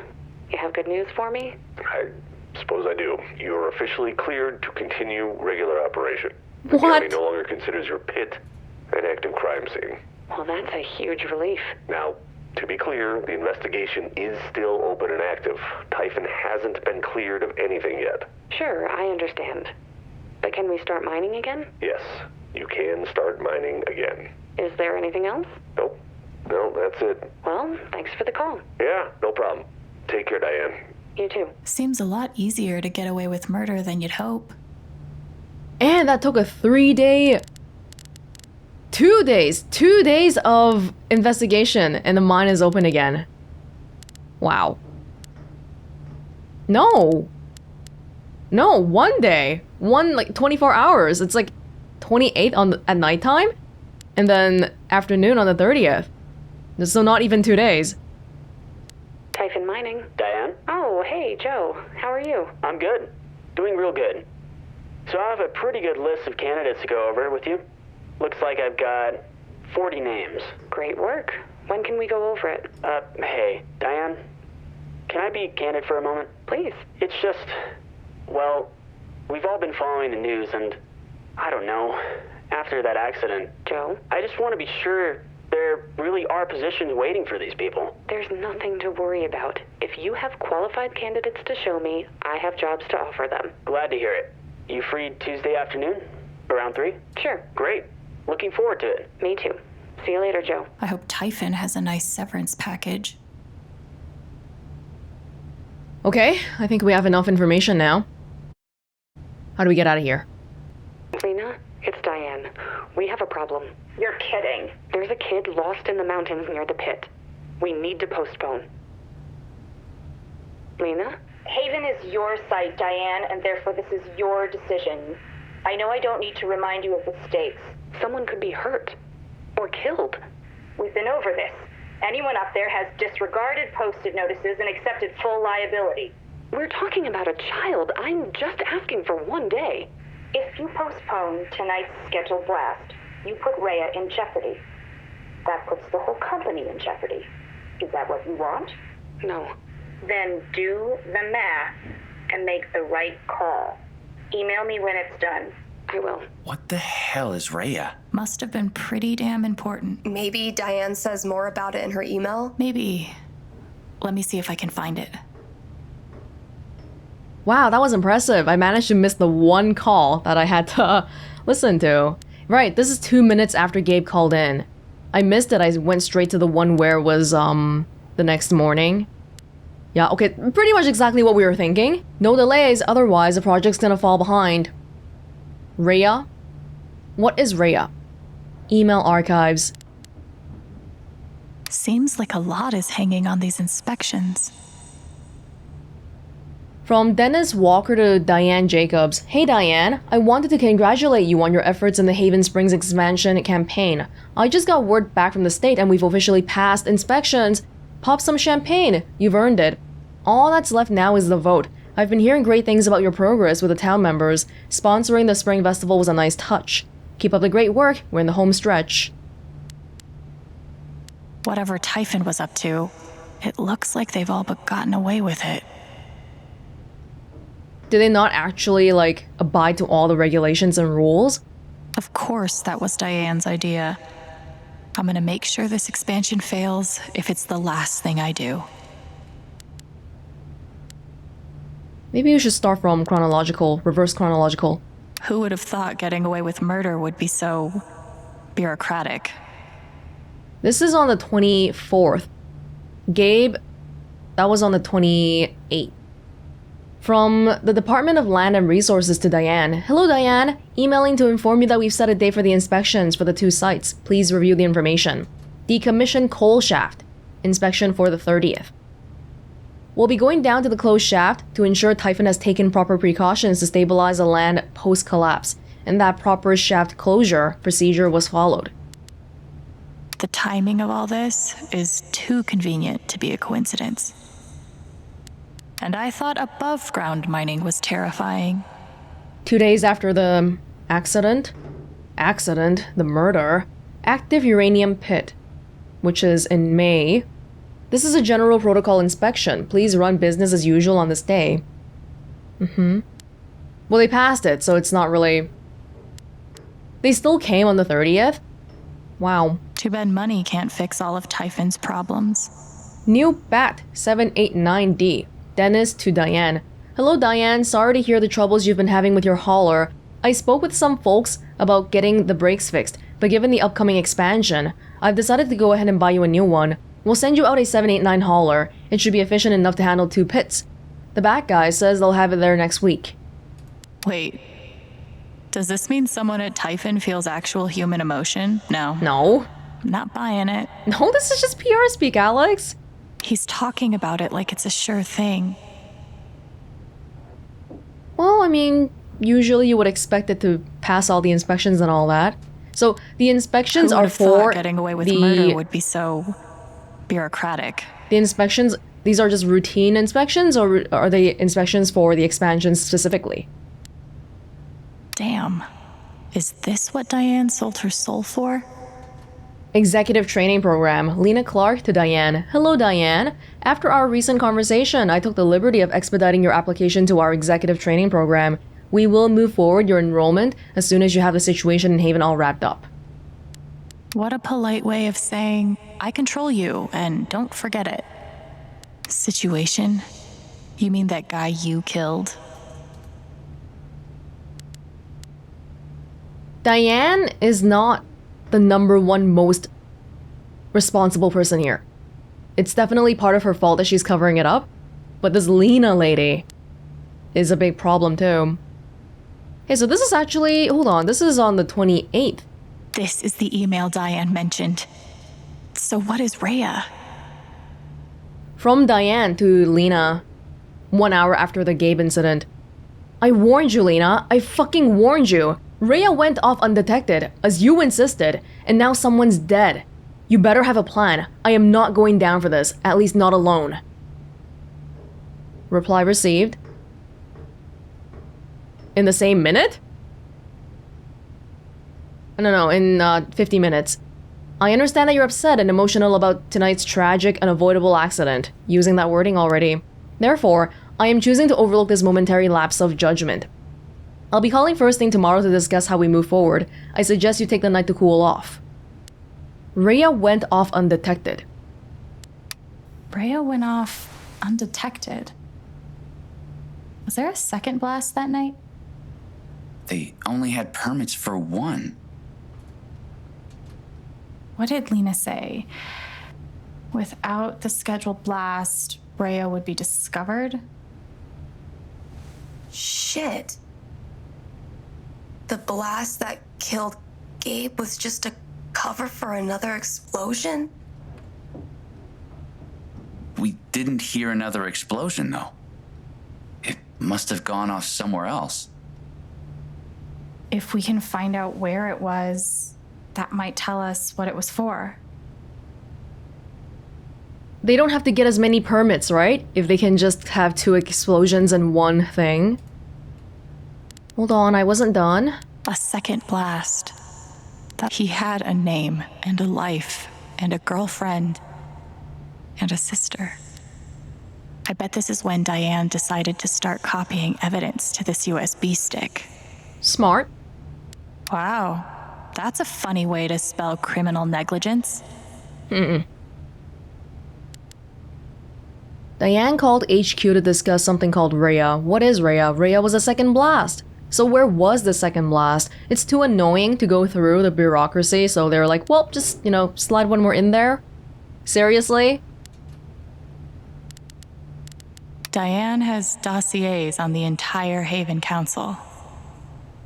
Speaker 4: You have good news for me?
Speaker 8: I suppose I do. You are officially cleared to continue regular operation.
Speaker 3: What?
Speaker 8: The county no longer considers your pit an active crime scene.
Speaker 4: Well, that's a huge relief.
Speaker 8: Now, to be clear, the investigation is still open and active. Typhon hasn't been cleared of anything yet.
Speaker 4: Sure, I understand. But can we start mining again?
Speaker 8: Yes, you can start mining again.
Speaker 4: Is there anything else?
Speaker 8: Nope. No, that's it.
Speaker 4: Well, thanks for the call.
Speaker 8: Yeah, no problem. Take care, Diane.
Speaker 4: You too.
Speaker 1: Seems a lot easier to get away with murder than you'd hope.
Speaker 3: And that took a 3-day... 2 days! 2 days of investigation, and the mine is open again. Wow. No! No, 1 day! 24 hours. It's like 28th at nighttime, and then afternoon on the 30th. So not even 2 days.
Speaker 4: Typhon Mining.
Speaker 9: Diane?
Speaker 4: Oh, hey, Joe. How are you?
Speaker 9: I'm good. Doing real good. So I have a pretty good list of candidates to go over with you. Looks like I've got 40 names.
Speaker 4: Great work. When can we go over it?
Speaker 9: Hey, Diane, can I be candid for a moment?
Speaker 4: Please.
Speaker 9: It's just, well, we've all been following the news and, I don't know, after that accident,
Speaker 4: Joe?
Speaker 9: I just want to be sure there really are positions waiting for these people.
Speaker 4: There's nothing to worry about. If you have qualified candidates to show me, I have jobs to offer them.
Speaker 9: Glad to hear it. You free Tuesday afternoon? Around 3?
Speaker 4: Sure.
Speaker 9: Great. Looking forward to it.
Speaker 4: Me too. See you later, Joe.
Speaker 1: I hope Typhon has a nice severance package.
Speaker 3: Okay, I think we have enough information now. How do we get out of here?
Speaker 4: Lena, it's Diane. We have a problem.
Speaker 7: You're kidding.
Speaker 4: There's a kid lost in the mountains near the pit. We need to postpone. Lena?
Speaker 7: Haven is your site, Diane, and therefore this is your decision. I know I don't need to remind you of the stakes.
Speaker 4: Someone could be hurt. Or killed.
Speaker 7: We've been over this. Anyone up there has disregarded posted notices and accepted full liability.
Speaker 4: We're talking about a child. I'm just asking for 1 day.
Speaker 7: If you postpone tonight's scheduled blast, you put Rhea in jeopardy. That puts the whole company in jeopardy. Is that what you want?
Speaker 4: No.
Speaker 7: Then do the math and make the right call. Email me when it's done.
Speaker 4: I will.
Speaker 5: What the hell is Rhea?
Speaker 1: Must have been pretty damn important.
Speaker 10: Maybe Diane says more about it in her email?
Speaker 1: Maybe. Let me see if I can find it.
Speaker 3: Wow, that was impressive. I managed to miss the one call that I had to listen to. Right, this is 2 minutes after Gabe called in. I missed it. I went straight to the one where it was, the next morning. Yeah, okay, pretty much exactly what we were thinking. No delays, otherwise the project's gonna fall behind. Rhea? What is Rhea? Email archives.
Speaker 1: Seems like a lot is hanging on these inspections.
Speaker 3: From Dennis Walker to Diane Jacobs. Hey Diane, I wanted to congratulate you on your efforts in the Haven Springs expansion campaign. I just got word back from the state and we've officially passed inspections. Pop some champagne, you've earned it. All that's left now is the vote. I've been hearing great things about your progress with the town members. Sponsoring the Spring Festival was a nice touch. Keep up the great work, we're in the home stretch.
Speaker 1: Whatever Typhon was up to, it looks like they've all but gotten away with it.
Speaker 3: Did they not actually, abide to all the regulations and rules?
Speaker 1: Of course, that was Diane's idea. I'm gonna make sure this expansion fails if it's the last thing I do.
Speaker 3: Maybe you should start from reverse chronological.
Speaker 1: Who would have thought getting away with murder would be so bureaucratic?
Speaker 3: This is on the 24th. Gabe, that was on the 28th. From the Department of Land and Resources to Diane. Hello Diane, emailing to inform you that we've set a date for the inspections for the 2 sites. Please review the information. Decommissioned coal shaft. Inspection for the 30th. We'll be going down to the closed shaft to ensure Typhon has taken proper precautions to stabilize the land post-collapse, and that proper shaft closure procedure was followed.
Speaker 1: The timing of all this is too convenient to be a coincidence. And I thought above-ground mining was terrifying.
Speaker 3: 2 days after the the murder, active uranium pit, which is in May. This is a general protocol inspection. Please run business as usual on this day. Well, they passed it, so it's not really... They still came on the 30th? Wow.
Speaker 1: Too bad money can't fix all of Typhon's problems.
Speaker 3: New Bat 789D. Dennis to Diane. Hello Diane, sorry to hear the troubles you've been having with your hauler. I spoke with some folks about getting the brakes fixed, but given the upcoming expansion, I've decided to go ahead and buy you a new one. We'll send you out a 789 hauler. It should be efficient enough to handle 2 pits. The back guy says they'll have it there next week.
Speaker 1: Wait, does this mean someone at Typhon feels actual human emotion? No.
Speaker 3: No.
Speaker 1: Not buying it.
Speaker 3: No, this is just PR speak, Alex.
Speaker 1: He's talking about it like it's a sure thing.
Speaker 3: Well, I mean, usually you would expect it to pass all the inspections and all that. So the inspections
Speaker 1: Who
Speaker 3: are
Speaker 1: would have thought
Speaker 3: for
Speaker 1: getting away with murder would be so bureaucratic.
Speaker 3: The inspections, these are just routine inspections, or are they inspections for the expansions specifically?
Speaker 1: Damn. Is this what Diane sold her soul for?
Speaker 3: Executive training program. Lena Clark to Diane. Hello, Diane. After our recent conversation, I took the liberty of expediting your application to our executive training program. We will move forward your enrollment as soon as you have the situation in Haven all wrapped up.
Speaker 1: What a polite way of saying, I control you, and don't forget it. Situation? You mean that guy you killed?
Speaker 3: Diane is not the #1 most responsible person here. It's definitely part of her fault that she's covering it up, but this Lena lady is a big problem too. Okay, so this is actually, hold on, this is on the 28th.
Speaker 1: This is the email Diane mentioned. So what is Rhea?
Speaker 3: From Diane to Lena, 1 hour after the Gabe incident. I warned you, Lena. I fucking warned you. Rhea went off undetected, as you insisted, and now someone's dead. You better have a plan. I am not going down for this, at least not alone. Reply received. In the same minute? No, in 50 minutes. I understand that you're upset and emotional about tonight's tragic and avoidable accident, using that wording already. Therefore, I am choosing to overlook this momentary lapse of judgment. I'll be calling first thing tomorrow to discuss how we move forward. I suggest you take the night to cool off. Rhea went off undetected.
Speaker 1: Rhea went off undetected. Was there a second blast that night?
Speaker 5: They only had permits for one.
Speaker 1: What did Lena say? Without the scheduled blast, Rhea would be discovered?
Speaker 10: Shit. The blast that killed Gabe was just a cover for another explosion?
Speaker 5: We didn't hear another explosion, though. It must have gone off somewhere else.
Speaker 1: If we can find out where it was, that might tell us what it was for.
Speaker 3: They don't have to get as many permits, right? If they can just have 2 explosions in one thing. Hold on, I wasn't done.
Speaker 1: A second blast. That he had a name and a life and a girlfriend and a sister. I bet this is when Diane decided to start copying evidence to this USB stick.
Speaker 3: Smart.
Speaker 1: Wow, that's a funny way to spell criminal negligence.
Speaker 3: Diane called HQ to discuss something called Rhea. What is Rhea? Rhea was a second blast. So where was the second blast? It's too annoying to go through the bureaucracy, so they're like, well, just, slide one more in there. Seriously?
Speaker 1: Diane has dossiers on the entire Haven Council.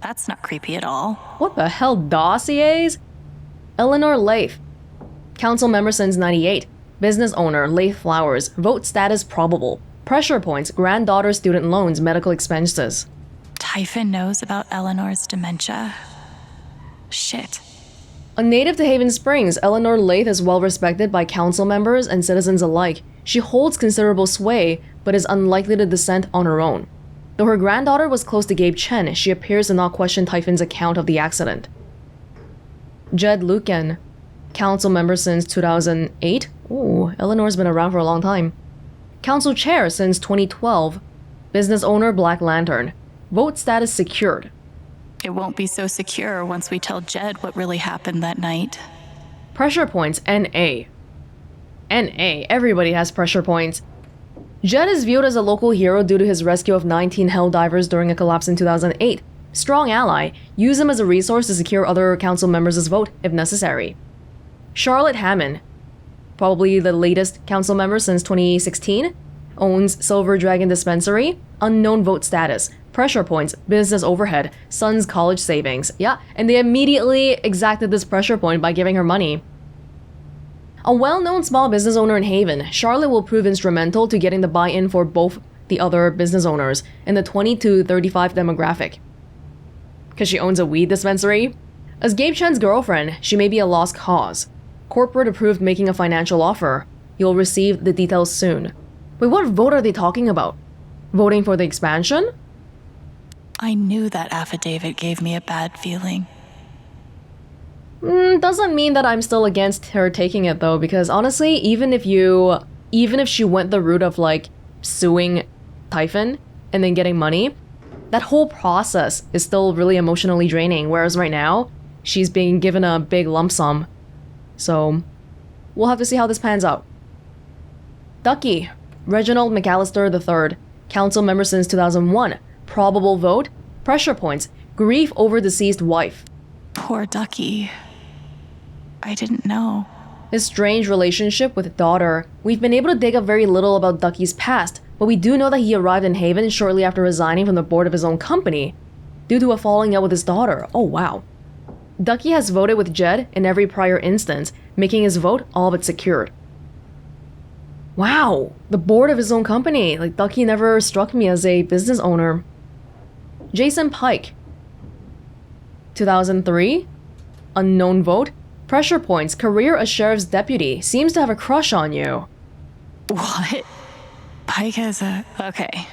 Speaker 1: That's not creepy at all.
Speaker 3: What the hell, dossiers? Eleanor Lath. Council member since 98. Business owner, Lath Flowers. Vote status probable. Pressure points, granddaughter student loans, medical expenses.
Speaker 1: Typhon knows about Eleanor's dementia. Shit.
Speaker 3: A native to Haven Springs, Eleanor Lath is well respected by council members and citizens alike. She holds considerable sway, but is unlikely to dissent on her own. Though her granddaughter was close to Gabe Chen, she appears to not question Typhon's account of the accident. Jed Lucan, council member since 2008. Ooh, Eleanor's been around for a long time. Council chair since 2012. Business owner, Black Lantern. Vote status secured.
Speaker 1: It won't be so secure once we tell Jed what really happened that night.
Speaker 3: Pressure points, NA. NA, everybody has pressure points. Jed is viewed as a local hero due to his rescue of 19 Helldivers during a collapse in 2008. Strong ally, use him as a resource to secure other council members' vote if necessary. Charlotte Hammond, probably the latest council member since 2016. owns Silver Dragon Dispensary, unknown vote status, pressure points, business overhead, son's college savings. Yeah, and they immediately exacted this pressure point by giving her money. A well-known small business owner in Haven, Charlotte will prove instrumental to getting the buy-in for both the other business owners in the 20 to 35 demographic. Because she owns a weed dispensary? As Gabe Chen's girlfriend, she may be a lost cause. Corporate approved making a financial offer. You'll receive the details soon. Wait, what vote are they talking about? Voting for the expansion?
Speaker 1: I knew that affidavit gave me a bad feeling.
Speaker 3: Doesn't mean that I'm still against her taking it though, because honestly, even if she went the route of like suing Typhon and then getting money, that whole process is still really emotionally draining, whereas right now, she's being given a big lump sum. So, we'll have to see how this pans out. Ducky, Reginald McAllister III, council member since 2001, probable vote, pressure points, grief over deceased wife.
Speaker 1: Poor Ducky. I didn't know.
Speaker 3: His strange relationship with daughter. We've been able to dig up very little about Ducky's past, but we do know that he arrived in Haven shortly after resigning from the board of his own company, due to a falling out with his daughter. Oh wow. Ducky has voted with Jed in every prior instance, making his vote all but secured. Wow, the board of his own company. Like, Ducky never struck me as a business owner. Jason Pike, 2003, unknown vote, pressure points, career as sheriff's deputy, seems to have a crush on you.
Speaker 1: What? Pike has okay,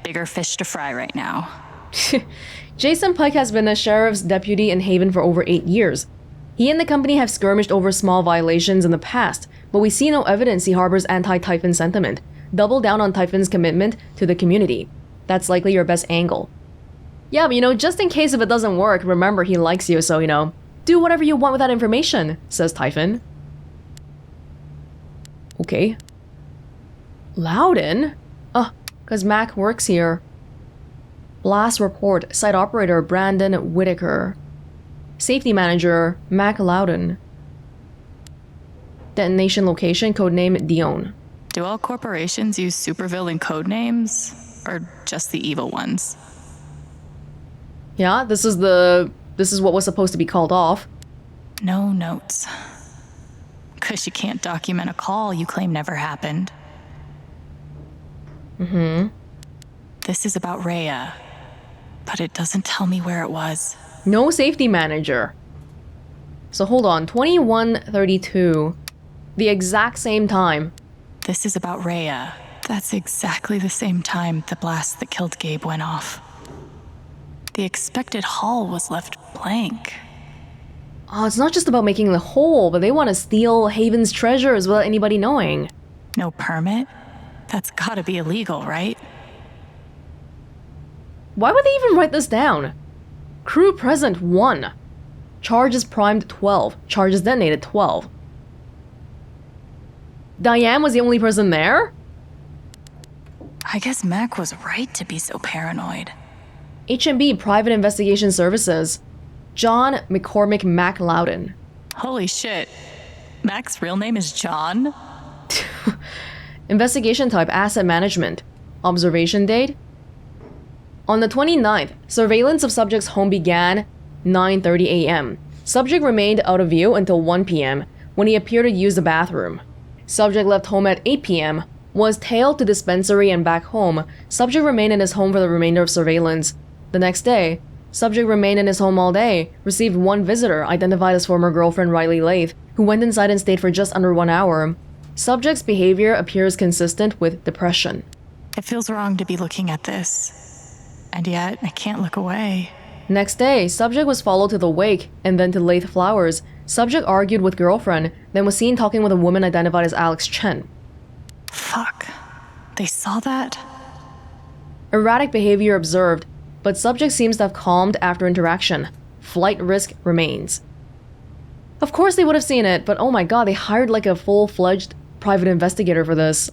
Speaker 1: bigger fish to fry right now.
Speaker 3: Jason Pike has been a sheriff's deputy in Haven for over 8 years. He and the company have skirmished over small violations in the past, but we see no evidence he harbors anti-Typhon sentiment. Double down on Typhon's commitment to the community. That's likely your best angle. Yeah, but just in case if it doesn't work, remember he likes you, so do whatever you want with that information, says Typhon. Okay. Loudon? Cause Mac works here. Blast report, site operator Brandon Whitaker. Safety manager Mac Loudon. Detonation location, codename Dion.
Speaker 1: Do all corporations use supervillain codenames? Or just the evil ones?
Speaker 3: Yeah, this is what was supposed to be called off.
Speaker 1: No notes. 'Cause you can't document a call you claim never happened. This is about Rhea, but it doesn't tell me where it was.
Speaker 3: No safety manager. So hold on, 21:32. The exact same time.
Speaker 1: This is about Rhea. That's exactly the same time the blast that killed Gabe went off. The expected haul was left blank.
Speaker 3: Oh, it's not just about making the hole, but they want to steal Haven's treasures without anybody knowing.
Speaker 1: No permit? That's gotta be illegal, right?
Speaker 3: Why would they even write this down? Crew present 1. Charges primed 12. Charges detonated 12. Diane was the only person there?
Speaker 1: I guess Mac was right to be so paranoid.
Speaker 3: H&B Private Investigation Services. John McCormick Mac Loudon.
Speaker 1: Holy shit. Mac's real name is John?
Speaker 3: Investigation type asset management. Observation date. On the 29th, surveillance of subject's home began 9:30 a.m. Subject remained out of view until 1 p.m. when he appeared to use the bathroom. Subject left home at 8 p.m. Was tailed to dispensary and back home. Subject remained in his home for the remainder of surveillance. The next day, subject remained in his home all day, received one visitor, identified as former girlfriend Riley Lath, who went inside and stayed for just under 1 hour. Subject's behavior appears consistent with depression.
Speaker 1: It feels wrong to be looking at this. And yet, I can't look away.
Speaker 3: Next day, subject was followed to the wake and then to Lath Flowers. Subject argued with girlfriend, then was seen talking with a woman identified as Alex Chen.
Speaker 1: Fuck. They saw that?
Speaker 3: Erratic behavior observed, but subject seems to have calmed after interaction. Flight risk remains. Of course they would have seen it, but oh my god, they hired like a full-fledged private investigator for this.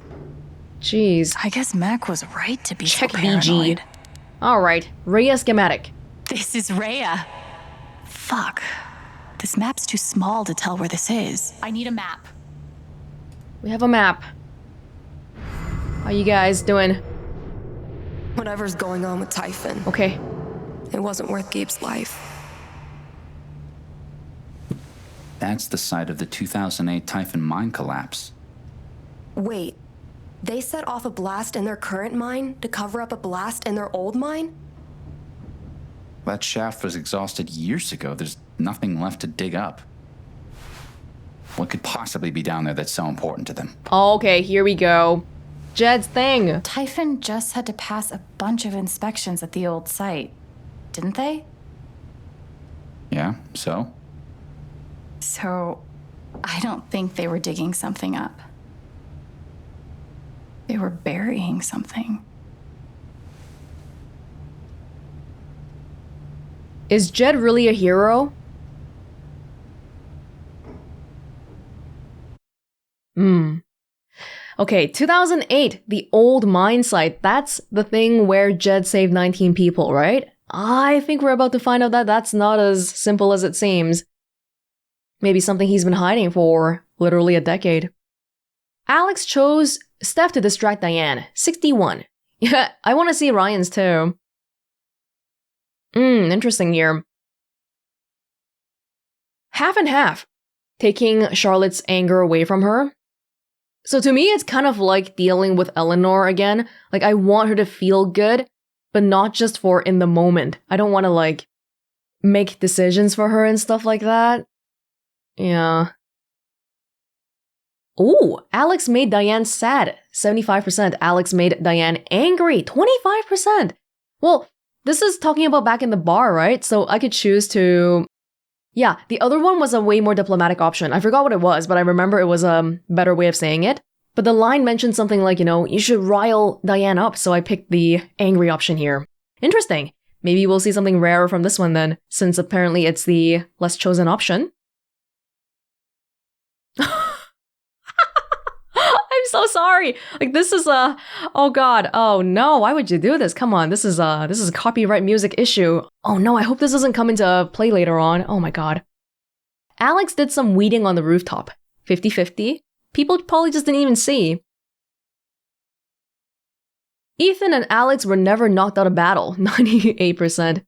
Speaker 3: Jeez.
Speaker 1: I guess Mac was right to be
Speaker 3: Check
Speaker 1: so paranoid.
Speaker 3: BG. Alright, Rhea schematic.
Speaker 1: This is Rhea. Fuck. This map's too small to tell where this is. I need a map.
Speaker 3: We have a map. How you guys doing?
Speaker 10: Whatever's going on with Typhon,
Speaker 3: Okay.
Speaker 10: it wasn't worth Gabe's life.
Speaker 5: That's the site of the 2008 Typhon mine collapse.
Speaker 10: Wait, they set off a blast in their current mine to cover up a blast in their old mine?
Speaker 5: That shaft was exhausted years ago. There's nothing left to dig up. What could possibly be down there that's so important to them?
Speaker 3: Okay, here we go. Jed's thing.
Speaker 1: Typhon just had to pass a bunch of inspections at the old site, didn't they?
Speaker 5: Yeah, so?
Speaker 1: So, I don't think they were digging something up. They were burying something.
Speaker 3: Is Jed really a hero? Okay, 2008, the old mine site. That's the thing where Jed saved 19 people, right? I think we're about to find out that that's not as simple as it seems. Maybe something he's been hiding for literally a decade. Alex chose Steph to distract Diane, 61. Yeah, I want to see Ryan's too. Interesting here. Half and half, taking Charlotte's anger away from her. So to me, it's kind of like dealing with Eleanor again. Like, I want her to feel good, but not just for in the moment. I don't want to, like, make decisions for her and stuff like that. Yeah. Ooh, Alex made Diane sad. 75%. Alex made Diane angry. 25%. Well, this is talking about back in the bar, right? So I could choose to... Yeah, the other one was a way more diplomatic option. I forgot what it was, but I remember it was a better way of saying it. But the line mentioned something like, you know, you should rile Diane up, so I picked the angry option here. Interesting. Maybe we'll see something rarer from this one then, since apparently it's the less chosen option. I'm so sorry. Like, this is a... Oh god. Oh no, why would you do this? Come on, this is a copyright music issue. Oh no, I hope this doesn't come into play later on. Oh my god. Alex did some weeding on the rooftop. 50-50. People probably just didn't even see. Ethan and Alex were never knocked out of battle. 98%.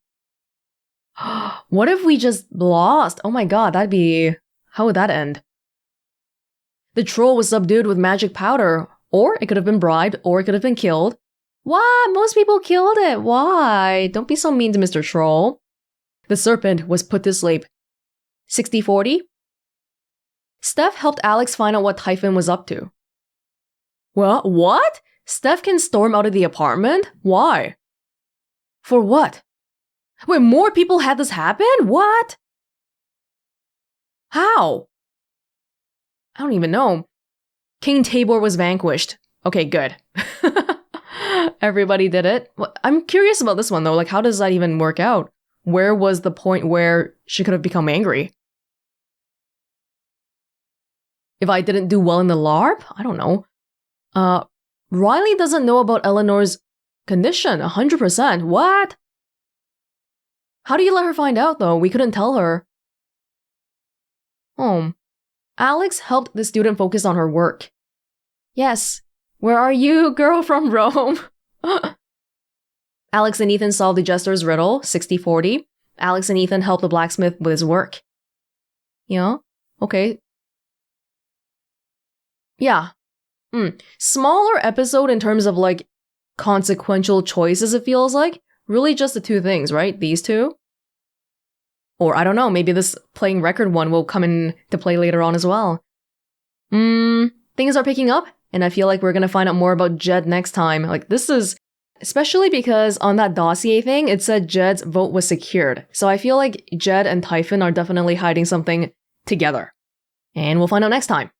Speaker 3: What if we just lost? Oh my god, that'd be... How would that end? The troll was subdued with magic powder, or it could have been bribed, or it could have been killed. What? Most people killed it. Why? Don't be so mean to Mr. Troll. The serpent was put to sleep. 60-40? Steph helped Alex find out what Typhon was up to. Well, what? Steph can storm out of the apartment? Why? For what? Wait, more people had this happen? What? How? I don't even know. King Tabor was vanquished. Okay, good. Everybody did it. I'm curious about this one though. Like, how does that even work out? Where was the point where she could have become angry? If I didn't do well in the LARP? I don't know. Riley doesn't know about Eleanor's condition. 100%. What? How do you let her find out though? We couldn't tell her. Alex helped the student focus on her work. Yes. Where are you, girl from Rome? Alex and Ethan solved the jester's riddle, 60-40. Alex and Ethan helped the blacksmith with his work. Yeah, okay. Yeah. Smaller episode in terms of, like, consequential choices, it feels like. Really just the two things, right? These two? Or, I don't know, maybe this playing record one will come into play later on as well. Things are picking up, and I feel like we're gonna find out more about Jed next time. Like, this is... Especially because on that dossier thing, it said Jed's vote was secured. So I feel like Jed and Typhon are definitely hiding something together. And we'll find out next time.